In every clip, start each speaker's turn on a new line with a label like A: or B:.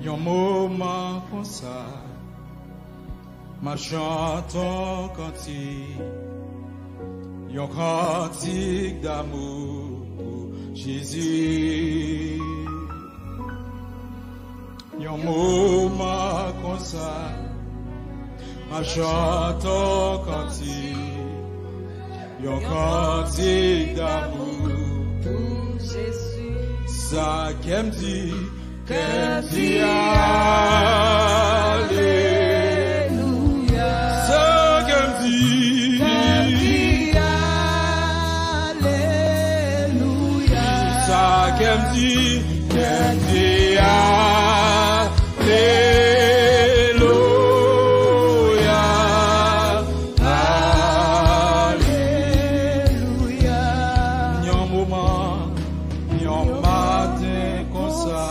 A: Yon moment comme ça, ma chanson cantique, yon cantique d'amour pour Jésus. Yon moment comme ça, ma chanson cantique, yon cantique d'amour pour Jésus. Ça qu'elle dit. Alléluia. Ça qu'elle dit. Alléluia. Ça qu'elle dit. Alléluia. Alléluia. Yon moment, yon matin comme ça.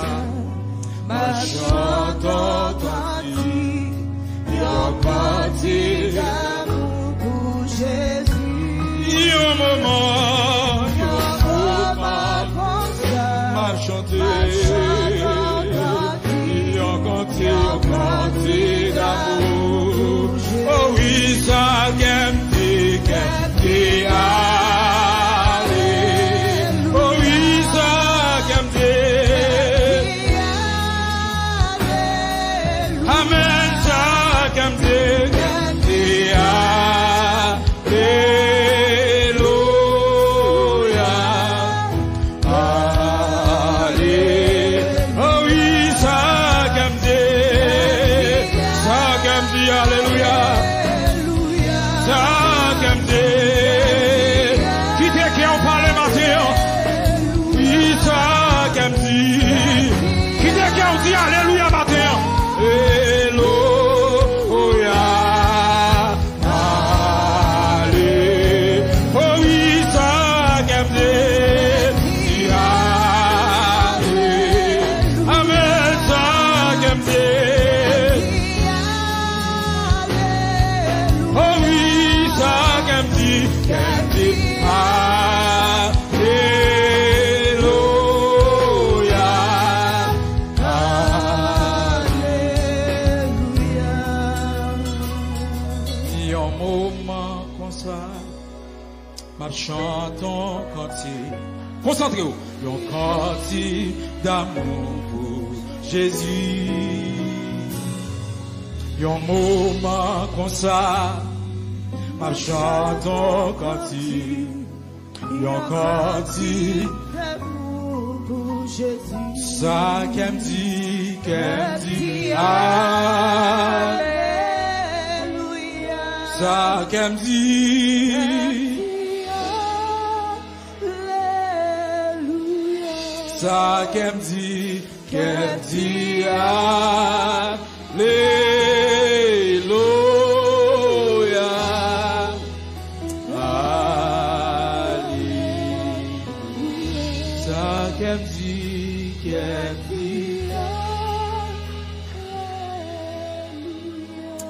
A: Ma chanson cantique, yon cantique d'amour pour Jésus. Yon moment comme ça, ma chanter, yon cantique d'amour. Oh oui, ça qu'elle dit, oh oui, ça qu'elle dit. Amen, ça comme Dieu, Alléluia, Alléluia, oh oui, ça comme Dieu, Alléluia, ça comme Dieu, qui t'est qui en parle matin, oui, ça comme Dieu, qui t'est qui en dit Alléluia matin. Chantons cantique, concentrez-vous, yon cantique d'amour pour Jésus. Yon moment comme ça, ma chantons cantique, yon cantique d'amour pour Jésus. Ça qu'elle dit, Alléluia. Ça qu'elle dit. Ça qu'elle dit, Alléluia, Alléluia. Ça qu'elle dit,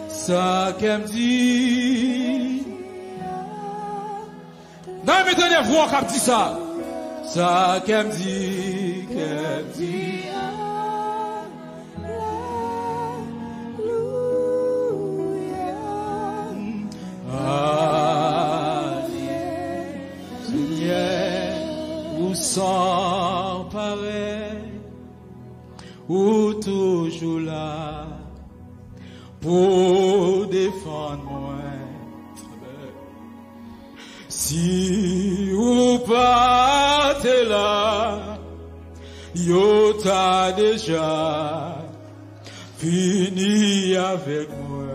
A: ça qu'elle dit. Non, mais tenez, vous, on dit ça. Ça qu'elle dit, Alléluia. Seigneur, ou sans pareil, ou toujours là, pour défendre moi. Si ou pas t'es là, yo t'a déjà fini avec moi.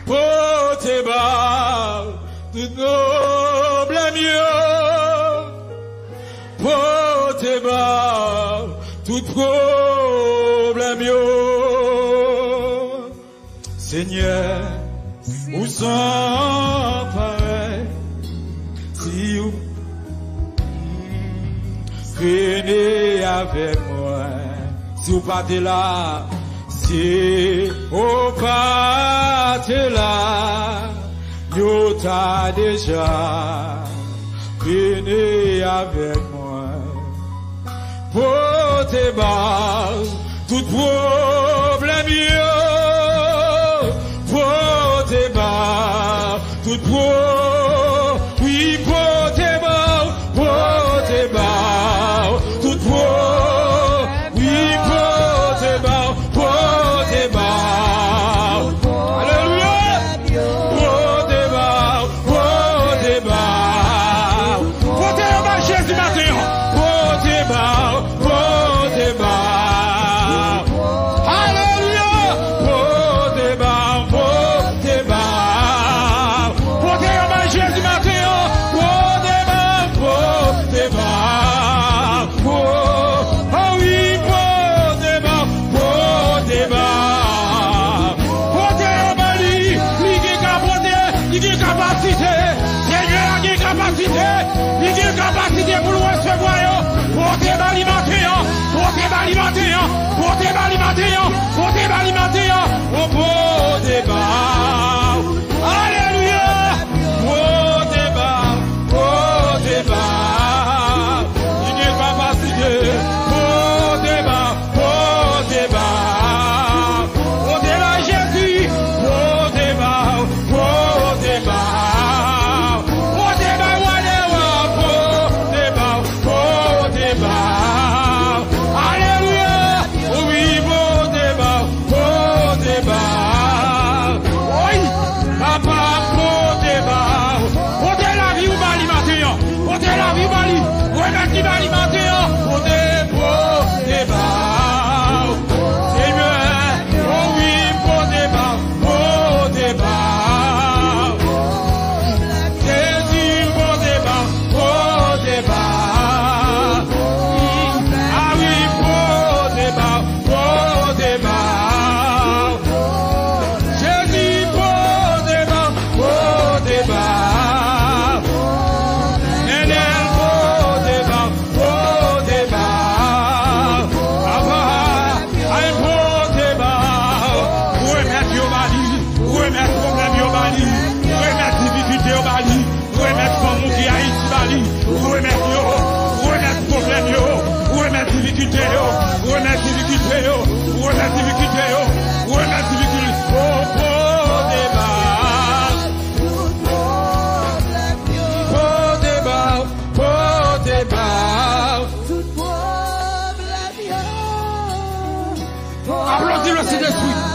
A: Pour tes bas, tout nos blâmieux. Pour tes bas, tout problème. Seigneur, où sans pareil, si vous venez avec moi, si vous partez là, si vous partez là, yo t'a déjà venu avec moi. Pour tes bas, tout problème yo, pote ba, tout oui pote ba, tout oui pote ba, alléluia, pote ba, pote ba, Jésus matin, pote ba, alléluia, pote ba, pote ba, Jésus matin, pote ba, oh oui, pote ba, pote ba, il y a capacité, Seigneur a une capacité, il y a une capacité pour le recevoir, pote ba alimenter, pote ba alimenter, pote ba alimenter, pote ba alimenter, oh pote ba, alléluia, pote ba, il y a une capacité, pote ba, pote ba Jésus, pote ba, alléluia, oui, pote ba, oui, papa, pote la vie ou bali matin, pote la vie bali, remettre qui bali matin, pote ba, Seigneur, oh oui, pote ba, Jésus, pote ba, ah oui, pote ba, Jésus, pote ba, Enel, pote ba, Papa, ay pote ba, remettre yo bali, remettre problème yo bali, remettre difficulté yo bali, remettre comme qui Haïti bali, remettre problème yo, remettre difficulté yo, remettre difficulté yo, remettre difficulté yo, remettre difficulté, oh pote ba, applaudis le Saint-Esprit.